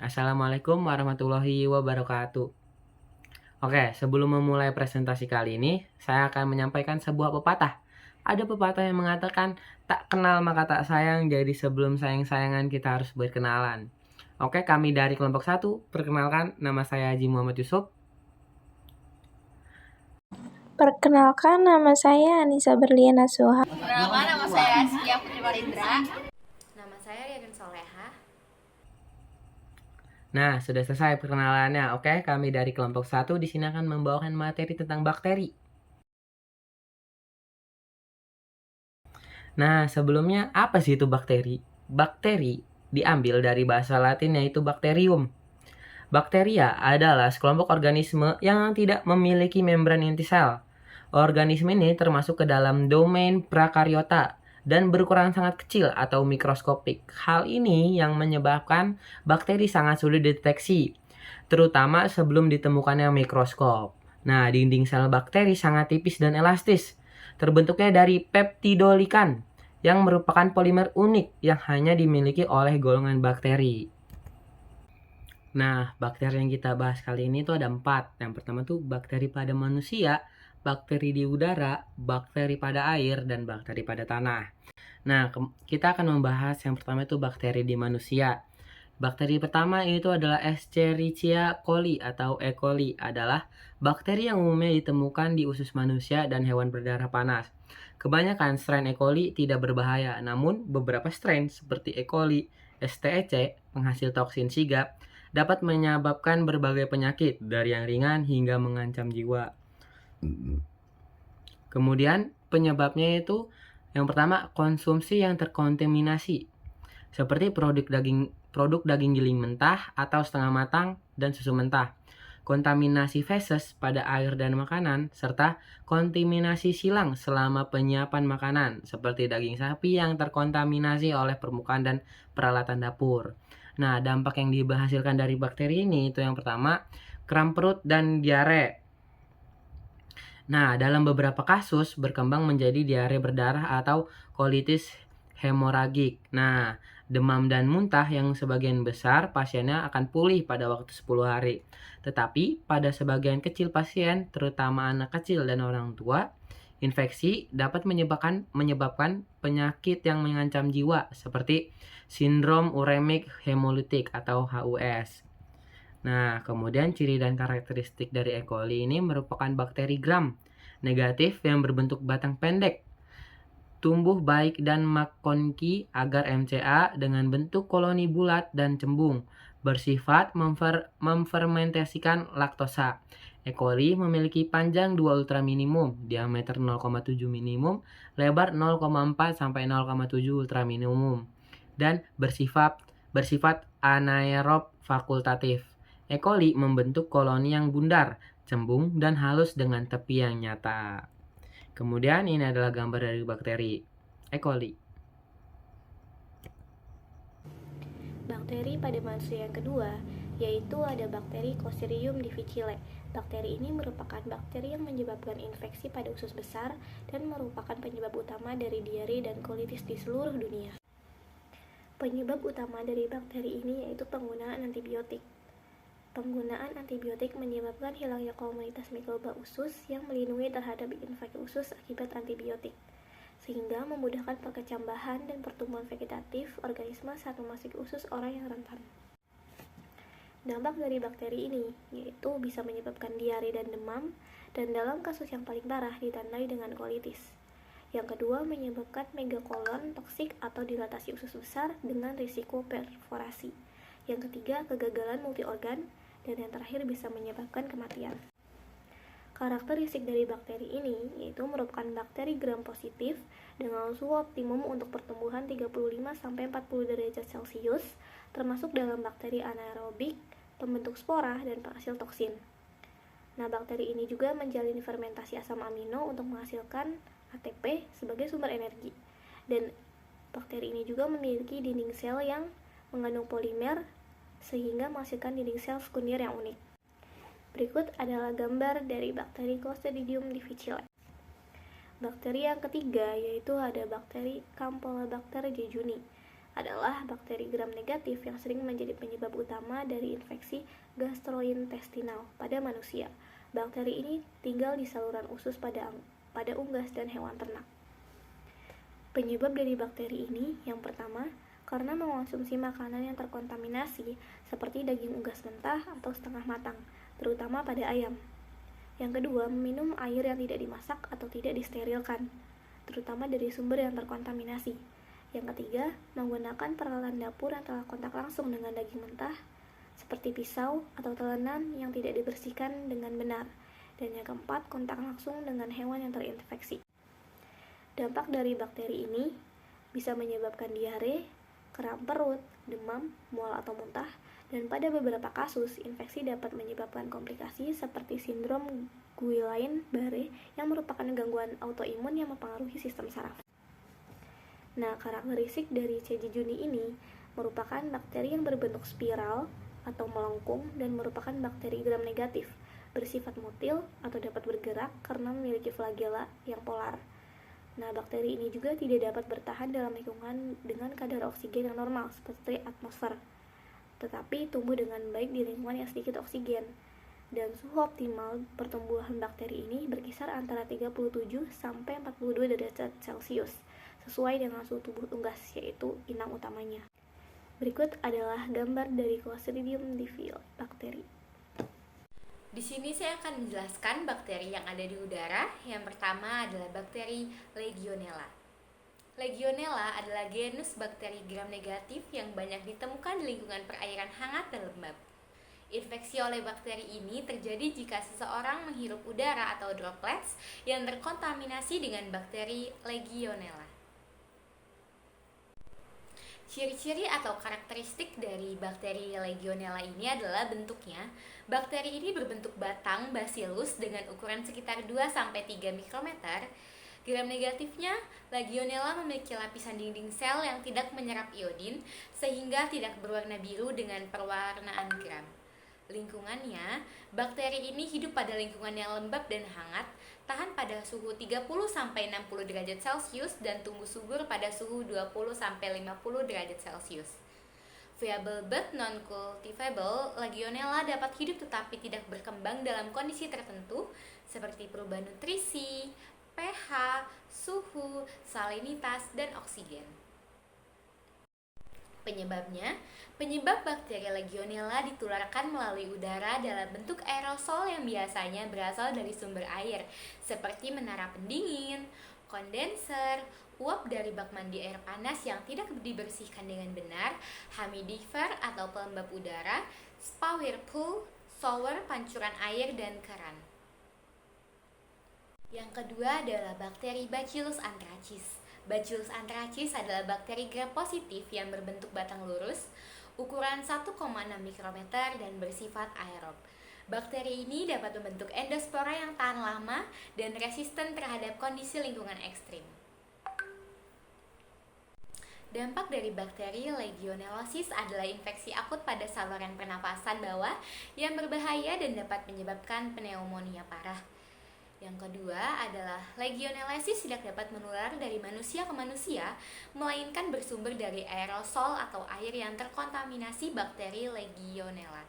Assalamualaikum warahmatullahi wabarakatuh. Oke, sebelum memulai presentasi kali ini, saya akan menyampaikan sebuah pepatah. Ada pepatah yang mengatakan, tak kenal maka tak sayang, jadi sebelum sayang-sayangan kita harus berkenalan. Oke, kami dari kelompok 1, perkenalkan, nama saya Haji Muhammad Yusuf. Perkenalkan, nama saya Anissa Berliana Soha. Perkenalkan, nama saya Askia Putri Marindra. Nama saya Rianin Soleha. Nah, sudah selesai perkenalannya. Oke, kami dari kelompok 1 di sini akan membawakan materi tentang bakteri. Nah, sebelumnya apa sih itu bakteri? Bakteri diambil dari bahasa Latin yaitu bacterium. Bakteria adalah sekelompok organisme yang tidak memiliki membran inti sel. Organisme ini termasuk ke dalam domain prakariota dan berukuran sangat kecil atau mikroskopik. Hal ini yang menyebabkan bakteri sangat sulit dideteksi, terutama sebelum ditemukannya mikroskop. Nah, dinding sel bakteri sangat tipis dan elastis. Terbentuknya dari peptidolikan yang merupakan polimer unik yang hanya dimiliki oleh golongan bakteri. Nah, bakteri yang kita bahas kali ini tuh ada 4. Yang pertama tuh bakteri pada manusia, bakteri di udara, bakteri pada air, dan bakteri pada tanah. Nah, kita akan membahas yang pertama itu bakteri di manusia. Bakteri pertama itu adalah Escherichia coli atau E. coli, adalah bakteri yang umumnya ditemukan di usus manusia dan hewan berdarah panas. Kebanyakan strain E. coli tidak berbahaya, namun beberapa strain seperti E. coli, STEC, penghasil toksin sigap, dapat menyebabkan berbagai penyakit dari yang ringan hingga mengancam jiwa. Kemudian penyebabnya itu yang pertama konsumsi yang terkontaminasi, seperti produk daging giling mentah atau setengah matang dan susu mentah. Kontaminasi feses pada air dan makanan, serta kontaminasi silang selama penyiapan makanan, seperti daging sapi yang terkontaminasi oleh permukaan dan peralatan dapur. Nah, dampak yang dihasilkan dari bakteri ini itu yang pertama, kram perut dan diare. Nah, dalam beberapa kasus berkembang menjadi diare berdarah atau kolitis hemoragik. Nah, demam dan muntah yang sebagian besar pasiennya akan pulih pada waktu 10 hari. Tetapi pada sebagian kecil pasien, terutama anak kecil dan orang tua, infeksi dapat menyebabkan penyakit yang mengancam jiwa seperti sindrom uremik hemolytik atau HUS. Nah, kemudian ciri dan karakteristik dari E. coli ini merupakan bakteri gram negatif yang berbentuk batang pendek, tumbuh baik dan McConkie agar MCA dengan bentuk koloni bulat dan cembung, bersifat memfermentasikan laktosa. E. coli memiliki panjang 2 ultra minimum, diameter 0,7 minimum, lebar 0,4 sampai 0,7 ultra minimum, dan bersifat anaerob fakultatif. E. coli membentuk koloni yang bundar, cembung, dan halus dengan tepi yang nyata. Kemudian ini adalah gambar dari bakteri E. coli. Bakteri pada manusia yang kedua, yaitu ada bakteri Clostridium difficile. Bakteri ini merupakan bakteri yang menyebabkan infeksi pada usus besar dan merupakan penyebab utama dari diare dan kolitis di seluruh dunia. Penyebab utama dari bakteri ini yaitu penggunaan antibiotik. Penggunaan antibiotik menyebabkan hilangnya komunitas mikroba usus yang melindungi terhadap infeksi usus akibat antibiotik, sehingga memudahkan perkecambahan dan pertumbuhan vegetatif organisme saat memasuki usus orang yang rentan. Dampak dari bakteri ini yaitu bisa menyebabkan diare dan demam, dan dalam kasus yang paling parah ditandai dengan kolitis. Yang kedua, menyebabkan megakolon toksik atau dilatasi usus besar dengan risiko perforasi. Yang ketiga, kegagalan multiorgan, dan yang terakhir bisa menyebabkan kematian. Karakteristik dari bakteri ini yaitu merupakan bakteri gram positif dengan suhu optimum untuk pertumbuhan 35-40 derajat Celcius, termasuk dalam bakteri anaerobik, pembentuk spora, dan penghasil toksin. Nah, bakteri ini juga menjalin fermentasi asam amino untuk menghasilkan ATP sebagai sumber energi. Dan bakteri ini juga memiliki dinding sel yang mengandung polimer sehingga menghasilkan dinding sel sekunder yang unik. Berikut adalah gambar dari bakteri Clostridium difficile. Bakteri yang ketiga yaitu ada bakteri Campylobacter jejuni. adalah bakteri gram negatif yang sering menjadi penyebab utama dari infeksi gastrointestinal pada manusia. Bakteri ini tinggal di saluran usus pada unggas dan hewan ternak. Penyebab dari bakteri ini yang pertama, karena mengonsumsi makanan yang terkontaminasi seperti daging unggas mentah atau setengah matang, terutama pada ayam. Yang kedua, minum air yang tidak dimasak atau tidak disterilkan, terutama dari sumber yang terkontaminasi. Yang ketiga, menggunakan peralatan dapur yang telah kontak langsung dengan daging mentah, seperti pisau atau telenan yang tidak dibersihkan dengan benar. Dan yang keempat, kontak langsung dengan hewan yang terinfeksi. Dampak dari bakteri ini bisa menyebabkan diare, kram perut, demam, mual atau muntah, dan pada beberapa kasus, infeksi dapat menyebabkan komplikasi seperti sindrom Guillain-Barré yang merupakan gangguan autoimun yang mempengaruhi sistem saraf. Nah, karakteristik dari C. jejuni ini merupakan bakteri yang berbentuk spiral atau melengkung dan merupakan bakteri gram negatif, bersifat motil atau dapat bergerak karena memiliki flagela yang polar. Nah, bakteri ini juga tidak dapat bertahan dalam lingkungan dengan kadar oksigen yang normal seperti atmosfer, tetapi tumbuh dengan baik di lingkungan yang sedikit oksigen. Dan suhu optimal pertumbuhan bakteri ini berkisar antara 37 sampai 42 derajat Celcius, sesuai dengan suhu tubuh unggas, yaitu inang utamanya. Berikut adalah gambar dari Clostridium difficile bakteri. Di sini saya akan menjelaskan bakteri yang ada di udara. Yang pertama adalah bakteri Legionella. Legionella adalah genus bakteri gram negatif yang banyak ditemukan di lingkungan perairan hangat dan lembab. Infeksi oleh bakteri ini terjadi jika seseorang menghirup udara atau droplets yang terkontaminasi dengan bakteri Legionella. Ciri-ciri atau karakteristik dari bakteri Legionella ini adalah bentuknya. Bakteri ini berbentuk batang bacillus dengan ukuran sekitar 2-3 mikrometer. Gram negatifnya, Legionella memiliki lapisan dinding sel yang tidak menyerap iodin sehingga tidak berwarna biru dengan perwarnaan gram. Lingkungannya, bakteri ini hidup pada lingkungan yang lembab dan hangat, tahan pada suhu 30-60 derajat Celcius dan tumbuh subur pada suhu 20-50 derajat Celcius. Viable but non-cultivable, Legionella dapat hidup tetapi tidak berkembang dalam kondisi tertentu seperti perubahan nutrisi, pH, suhu, salinitas, dan oksigen. Penyebab bakteri Legionella ditularkan melalui udara dalam bentuk aerosol yang biasanya berasal dari sumber air, seperti menara pendingin, kondenser, uap dari bak mandi air panas yang tidak dibersihkan dengan benar, humidifier atau pelembab udara, shower pool, shower pancuran air, dan keran. Yang kedua adalah bakteri Bacillus anthracis. Bacillus anthracis adalah bakteri gram positif yang berbentuk batang lurus, ukuran 1,6 mikrometer dan bersifat aerob. Bakteri ini dapat membentuk endospora yang tahan lama dan resisten terhadap kondisi lingkungan ekstrim. Dampak dari bakteri Legionellosis adalah infeksi akut pada saluran pernapasan bawah yang berbahaya dan dapat menyebabkan pneumonia parah. Yang kedua adalah Legionellosis tidak dapat menular dari manusia ke manusia, melainkan bersumber dari aerosol atau air yang terkontaminasi bakteri Legionella.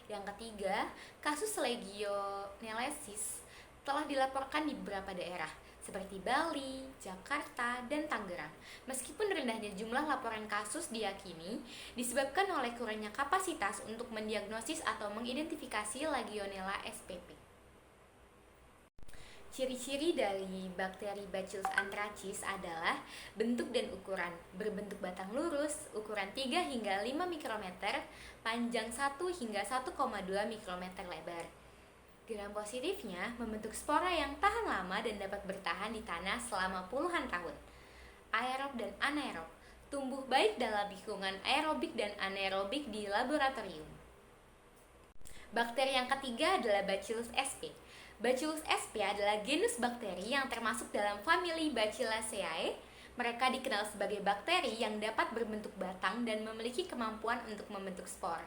Yang ketiga, kasus Legionellosis telah dilaporkan di beberapa daerah, seperti Bali, Jakarta, dan Tangerang. Meskipun rendahnya jumlah laporan kasus diyakini disebabkan oleh kurangnya kapasitas untuk mendiagnosis atau mengidentifikasi Legionella spp. Ciri-ciri dari bakteri Bacillus anthracis adalah bentuk dan ukuran, berbentuk batang lurus, ukuran 3 hingga 5 mikrometer, panjang 1 hingga 1,2 mikrometer lebar. Gram positifnya membentuk spora yang tahan lama dan dapat bertahan di tanah selama puluhan tahun. Aerob dan anaerob, tumbuh baik dalam lingkungan aerobik dan anaerobik di laboratorium. Bakteri yang ketiga adalah Bacillus sp. Bacillus sp adalah genus bakteri yang termasuk dalam famili Bacilliaceae. Mereka dikenal sebagai bakteri yang dapat berbentuk batang dan memiliki kemampuan untuk membentuk spor.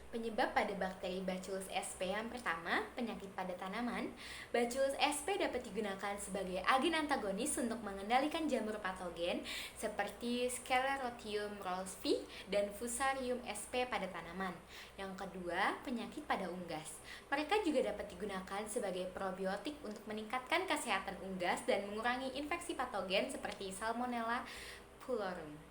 Penyebab pada bakteri Bacillus sp yang pertama, penyakit pada tanaman. Bacillus sp dapat digunakan sebagai agen antagonis untuk mengendalikan jamur patogen seperti Sclerotium rossby dan Fusarium sp pada tanaman. Yang kedua, penyakit pada unggas. Mereka juga dapat digunakan sebagai probiotik untuk meningkatkan kesehatan unggas dan mengurangi infeksi patogen seperti Salmonella pullorum.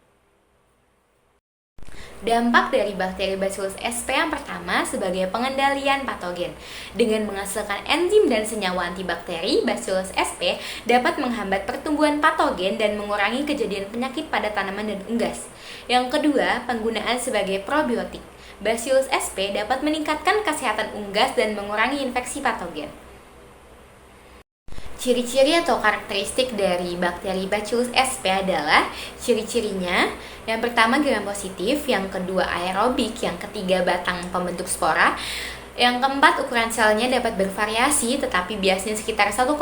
Dampak dari bakteri Bacillus sp yang pertama sebagai pengendalian patogen. Dengan menghasilkan enzim dan senyawa antibakteri, Bacillus sp dapat menghambat pertumbuhan patogen dan mengurangi kejadian penyakit pada tanaman dan unggas. Yang kedua, penggunaan sebagai probiotik. Bacillus sp dapat meningkatkan kesehatan unggas dan mengurangi infeksi patogen. Ciri-ciri atau karakteristik dari bakteri Bacillus sp adalah ciri-cirinya: yang pertama gram positif, yang kedua aerobik, yang ketiga batang pembentuk spora, yang keempat ukuran selnya dapat bervariasi tetapi biasanya sekitar 1,0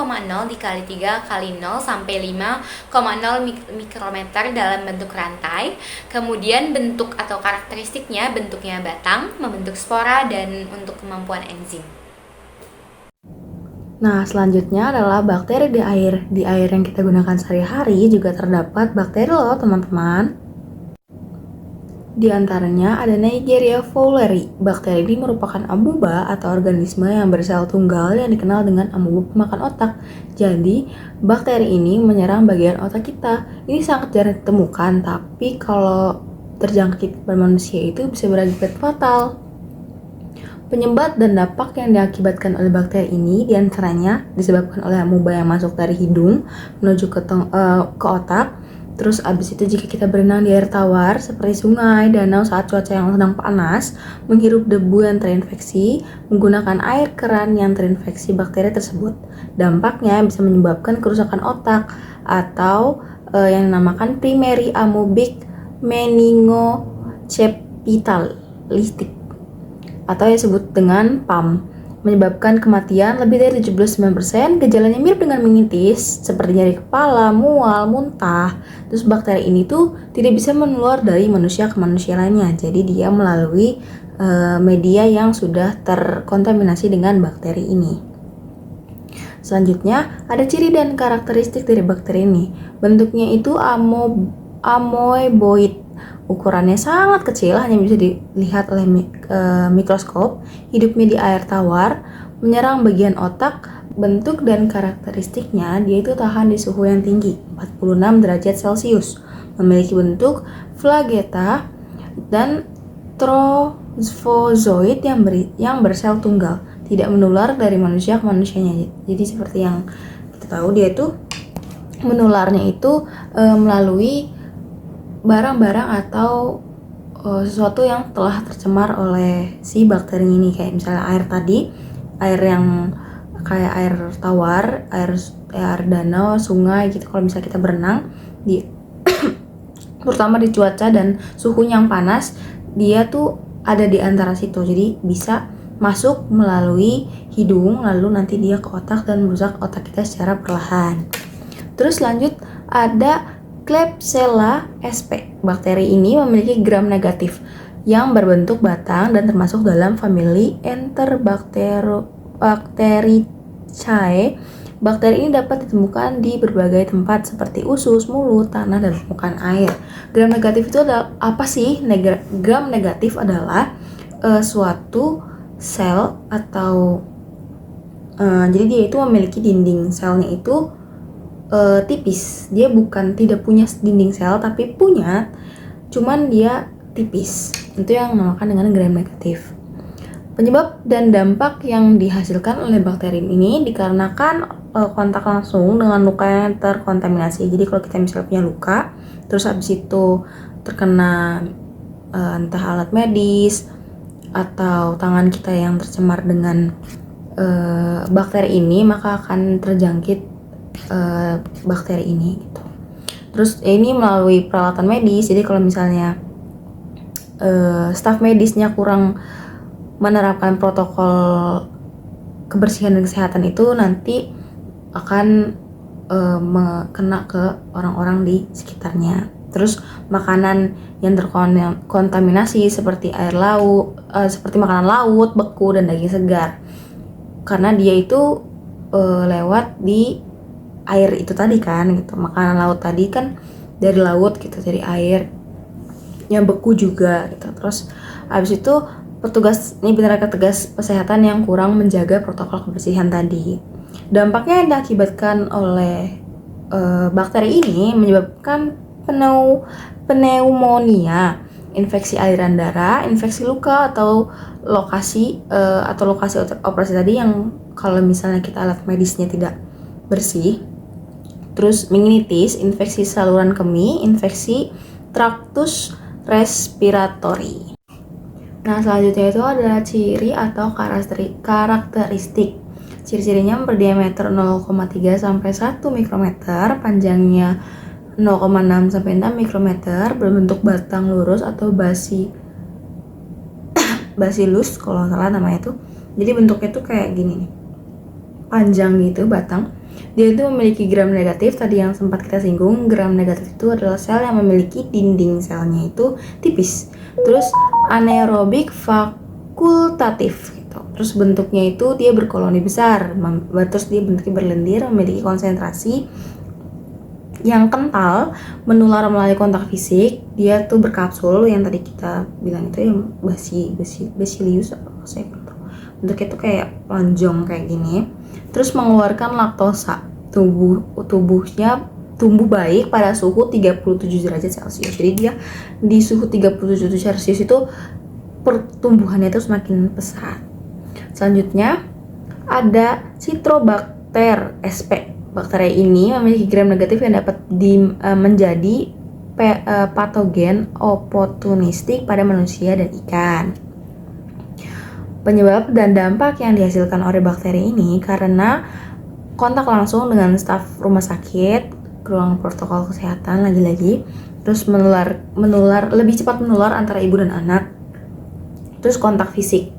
dikali 3 kali 0 sampai 5,0 mikrometer dalam bentuk rantai. Kemudian bentuk atau karakteristiknya, bentuknya batang, membentuk spora, dan untuk kemampuan enzim. Nah, selanjutnya adalah bakteri di air. Di air yang kita gunakan sehari-hari juga terdapat bakteri loh, teman-teman. Di antaranya ada Naeggeria fowleri. Bakteri ini merupakan amuba atau organisme yang bersel tunggal yang dikenal dengan amuba pemakan otak. Jadi, bakteri ini menyerang bagian otak kita. Ini sangat jarang ditemukan, tapi kalau terjangkit pada manusia itu bisa berakibat fatal. Penyebab dan dampak yang diakibatkan oleh bakteri ini diantaranya disebabkan oleh amuba yang masuk dari hidung menuju ke otak. Terus abis itu jika kita berenang di air tawar seperti sungai, danau saat cuaca yang sedang panas, menghirup debu yang terinfeksi, menggunakan air keran yang terinfeksi bakteri tersebut. Dampaknya bisa menyebabkan kerusakan otak atau yang dinamakan primary amoebic meningoencephalitis atau yang disebut dengan PAM, menyebabkan kematian lebih dari 79%. Gejalanya mirip dengan meningitis, seperti nyeri kepala, mual, muntah. Terus bakteri ini tuh tidak bisa menular dari manusia ke manusia lainnya. Jadi dia melalui media yang sudah terkontaminasi dengan bakteri ini. Selanjutnya ada ciri dan karakteristik dari bakteri ini. Bentuknya itu amoeboid. Ukurannya sangat kecil, hanya bisa dilihat oleh mikroskop. Hidupnya di air tawar, menyerang bagian otak. Bentuk dan karakteristiknya, dia itu tahan di suhu yang tinggi, 46 derajat Celcius. Memiliki bentuk flagella dan trophozoid yang bersel tunggal. Tidak menular dari manusia ke manusianya. Jadi seperti yang kita tahu, dia itu menularnya itu melalui barang-barang atau sesuatu yang telah tercemar oleh si bakteri ini, kayak misalnya air tadi, air yang kayak air tawar, air danau, sungai gitu. Kalau misalnya kita berenang di terutama di cuaca dan suhunya yang panas, dia tuh ada di antara situ, jadi bisa masuk melalui hidung, lalu nanti dia ke otak dan merusak otak kita secara perlahan. Terus lanjut ada Klebsiella sp. Bakteri ini memiliki gram negatif yang berbentuk batang dan termasuk dalam famili Enterobacteriaceae. Bakteri ini dapat ditemukan di berbagai tempat seperti usus, mulut, tanah, dan permukaan air. Gram negatif itu adalah apa sih? Gram negatif adalah suatu sel atau jadi dia itu memiliki dinding selnya itu tipis. Dia tidak punya dinding sel, tapi punya, cuman dia tipis. Itu yang dinamakan dengan gram negatif. Penyebab dan dampak yang dihasilkan oleh bakteri ini dikarenakan kontak langsung dengan luka yang terkontaminasi. Jadi kalau kita misalnya punya luka, terus habis itu terkena entah alat medis atau tangan kita yang tercemar dengan bakteri ini, maka akan terjangkit bakteri ini gitu. Terus ini melalui peralatan medis. Jadi kalau misalnya staf medisnya kurang menerapkan protokol kebersihan dan kesehatan, itu nanti akan kena ke orang-orang di sekitarnya. Terus makanan yang terkontaminasi seperti air laut, seperti makanan laut, beku dan daging segar. Karena dia itu lewat di air itu tadi kan gitu. Makanan laut tadi kan dari laut gitu, dari air yang beku juga gitu. Terus habis itu petugas kesehatan yang kurang menjaga protokol kebersihan tadi. Dampaknya yang diakibatkan oleh bakteri ini menyebabkan pneumonia, infeksi aliran darah, infeksi luka atau lokasi operasi tadi yang kalau misalnya kita alat medisnya tidak bersih. Terus meningitis, infeksi saluran kemih, infeksi traktus respiratori. Nah, selanjutnya itu adalah ciri atau karakteristik. Ciri-cirinya berdiameter 0,3 sampai 1 mikrometer, panjangnya 0,6 sampai 6 mikrometer, berbentuk batang lurus atau basilus kalau nggak salah namanya itu. Jadi bentuknya tuh kayak gini nih, panjang gitu batang. Dia itu memiliki gram negatif, tadi yang sempat kita singgung. Gram negatif itu adalah sel yang memiliki dinding selnya itu tipis. Terus anaerobik fakultatif gitu. Terus bentuknya itu dia berkoloni besar, terus dia bentuknya berlendir, memiliki konsentrasi yang kental, menular melalui kontak fisik. Dia tuh berkapsul yang tadi kita bilang itu yang bacillus apa saya gitu. Bentuknya tuh kayak lonjong kayak gini. Terus mengeluarkan laktosa. Tubuhnya tumbuh baik pada suhu 37 derajat Celcius. Jadi dia di suhu 37 Celcius itu pertumbuhannya itu semakin pesat. Selanjutnya ada Citrobacter sp. Bakteri ini memiliki gram negatif yang dapat menjadi patogen oportunistik pada manusia dan ikan. Penyebab dan dampak yang dihasilkan oleh bakteri ini karena kontak langsung dengan staf rumah sakit, ruang protokol kesehatan lagi-lagi, terus menular lebih cepat menular antara ibu dan anak, terus kontak fisik.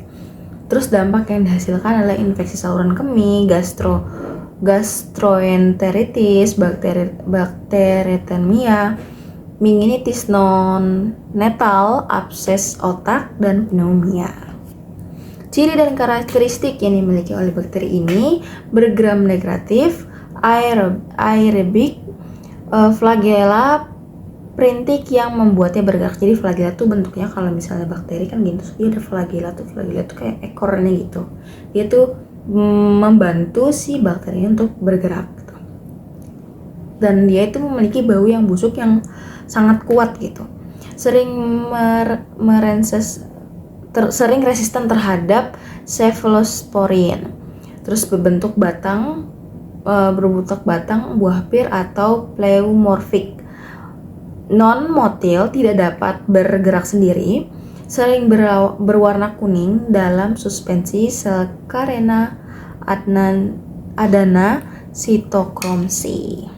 Terus dampak yang dihasilkan adalah infeksi saluran kemih, gastroenteritis, bakteriotemia, meningitis non natal, abses otak, dan pneumonia. Ciri dan karakteristik yang dimiliki oleh bakteri ini bergram negatif, aerobik, flagella perintik yang membuatnya bergerak. Jadi flagella tuh bentuknya kalau misalnya bakteri kan gitu, dia ada flagella tuh kayak ekornya gitu. Dia tuh membantu si bakteri untuk bergerak gitu. Dan dia itu memiliki bau yang busuk yang sangat kuat gitu. Sering sering resisten terhadap cephalosporin. Terus berbentuk batang, buah pir atau pleomorfik. Non-motil, tidak dapat bergerak sendiri, sering berwarna kuning dalam suspensi sel karena adana sitokromsi.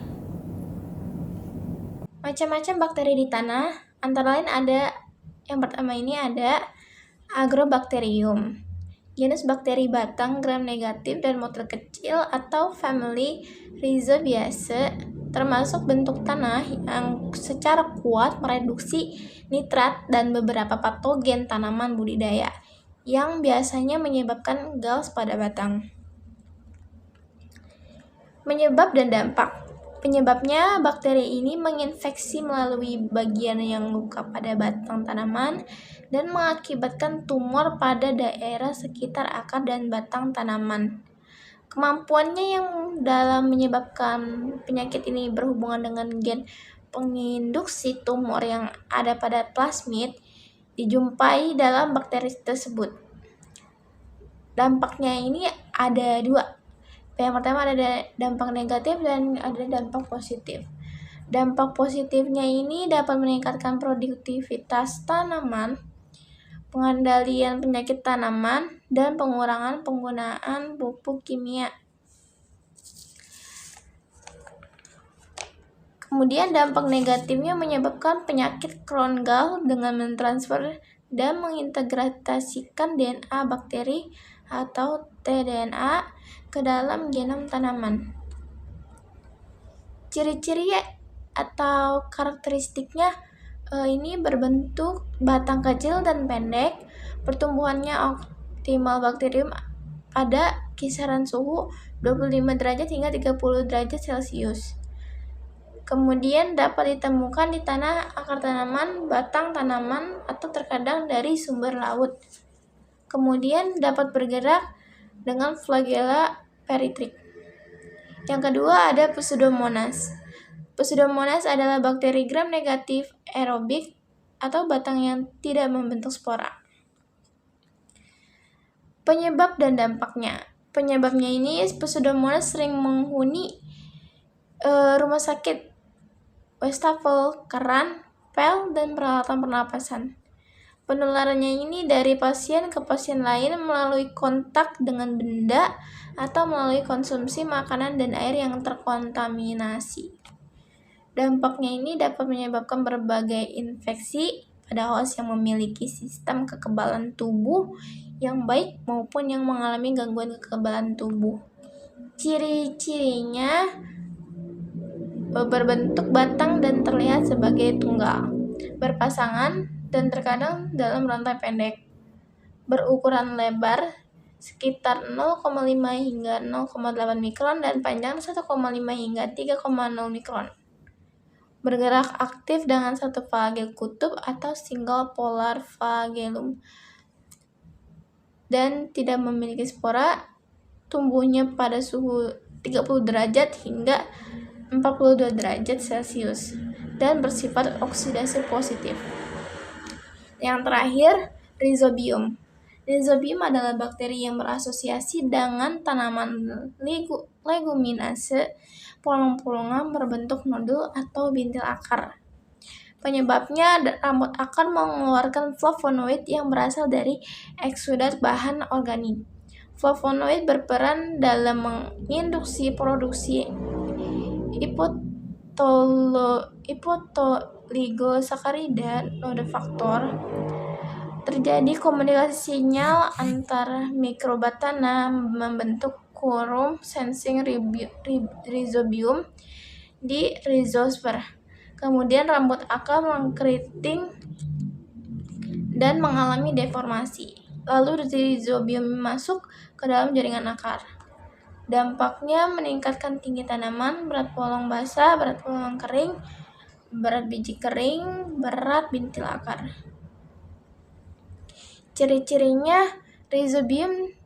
Macam-macam bakteri di tanah, antara lain ada yang pertama ini ada Agrobacterium, genus bakteri batang gram negatif dan motil kecil atau famili Rhizobiaceae, termasuk bentuk tanah yang secara kuat mereduksi nitrat dan beberapa patogen tanaman budidaya yang biasanya menyebabkan gals pada batang. Penyebab dan dampak. Penyebabnya, bakteri ini menginfeksi melalui bagian yang luka pada batang tanaman dan mengakibatkan tumor pada daerah sekitar akar dan batang tanaman. Kemampuannya yang dalam menyebabkan penyakit ini berhubungan dengan gen penginduksi tumor yang ada pada plasmid dijumpai dalam bakteri tersebut. Dampaknya ini ada dua. Yang pertama ada dampak negatif dan ada dampak positif. Dampak positifnya ini dapat meningkatkan produktivitas tanaman, pengendalian penyakit tanaman, dan pengurangan penggunaan pupuk kimia. Kemudian dampak negatifnya menyebabkan penyakit Crohn gall dengan mentransfer dan mengintegrasikan DNA bakteri atau tDNA ke dalam genom tanaman. Ciri-ciri atau karakteristiknya ini berbentuk batang kecil dan pendek. Pertumbuhannya optimal bakterium pada kisaran suhu 25 derajat hingga 30 derajat Celcius. Kemudian dapat ditemukan di tanah, akar tanaman, batang tanaman, atau terkadang dari sumber laut. Kemudian dapat bergerak dengan flagella peritrik. Yang kedua ada Pseudomonas. Pseudomonas adalah bakteri gram negatif aerobik atau batang yang tidak membentuk spora. Penyebab dan dampaknya. Penyebabnya ini Pseudomonas sering menghuni rumah sakit, wastafel, keran, pel, dan peralatan pernapasan. Penularannya ini dari pasien ke pasien lain melalui kontak dengan benda atau melalui konsumsi makanan dan air yang terkontaminasi. Dampaknya ini dapat menyebabkan berbagai infeksi pada host yang memiliki sistem kekebalan tubuh yang baik maupun yang mengalami gangguan kekebalan tubuh. Ciri-cirinya berbentuk batang dan terlihat sebagai tunggal, berpasangan, dan terkadang dalam rantai pendek. Berukuran lebar sekitar 0,5 hingga 0,8 mikron dan panjang 1,5 hingga 3,0 mikron. Bergerak aktif dengan satu flagel kutub atau single polar flagellum dan tidak memiliki spora. Tumbuhnya pada suhu 30 derajat hingga 42 derajat Celcius dan bersifat oksidasi positif. Yang terakhir, Rhizobium. Rhizobium adalah bakteri yang berasosiasi dengan tanaman leguminase. Polong-polongan berbentuk nodul atau bintil akar. Penyebabnya, rambut akar mengeluarkan flavonoid yang berasal dari eksudat bahan organik. Flavonoid berperan dalam menginduksi produksi ipotoligosakarida node faktor. Terjadi komunikasi sinyal antara mikroba tanah membentuk quorum sensing rhizobium di rhizosfer. Kemudian rambut akar mengkeriting dan mengalami deformasi. Lalu rhizobium masuk ke dalam jaringan akar. Dampaknya meningkatkan tinggi tanaman, berat polong basah, berat polong kering, berat biji kering, berat bintil akar. Ciri-cirinya, rhizobium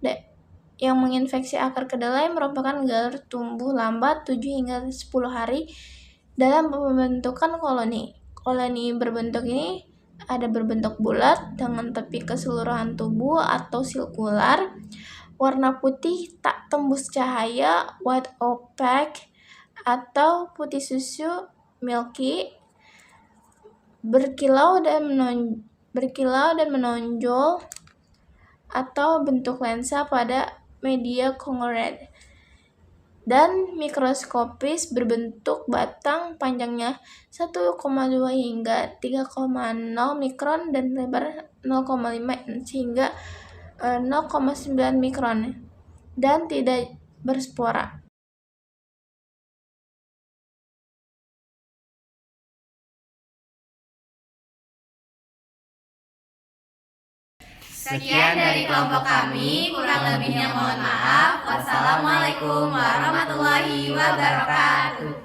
yang menginfeksi akar kedelai merupakan galer tumbuh lambat 7 hingga 10 hari dalam pembentukan koloni. Koloni berbentuk ini ada berbentuk bulat dengan tepi keseluruhan tubuh atau sirkular, warna putih tak tembus cahaya, white opaque, atau putih susu milky, berkilau dan menonjol, atau bentuk lensa pada media conglomerate, dan mikroskopis berbentuk batang panjangnya 1,2 hingga 3,0 mikron dan lebar 0,5 hingga 0,9 mikron dan tidak berspora. Sekian dari kelompok kami, kurang lebihnya mohon maaf. Wassalamualaikum warahmatullahi wabarakatuh.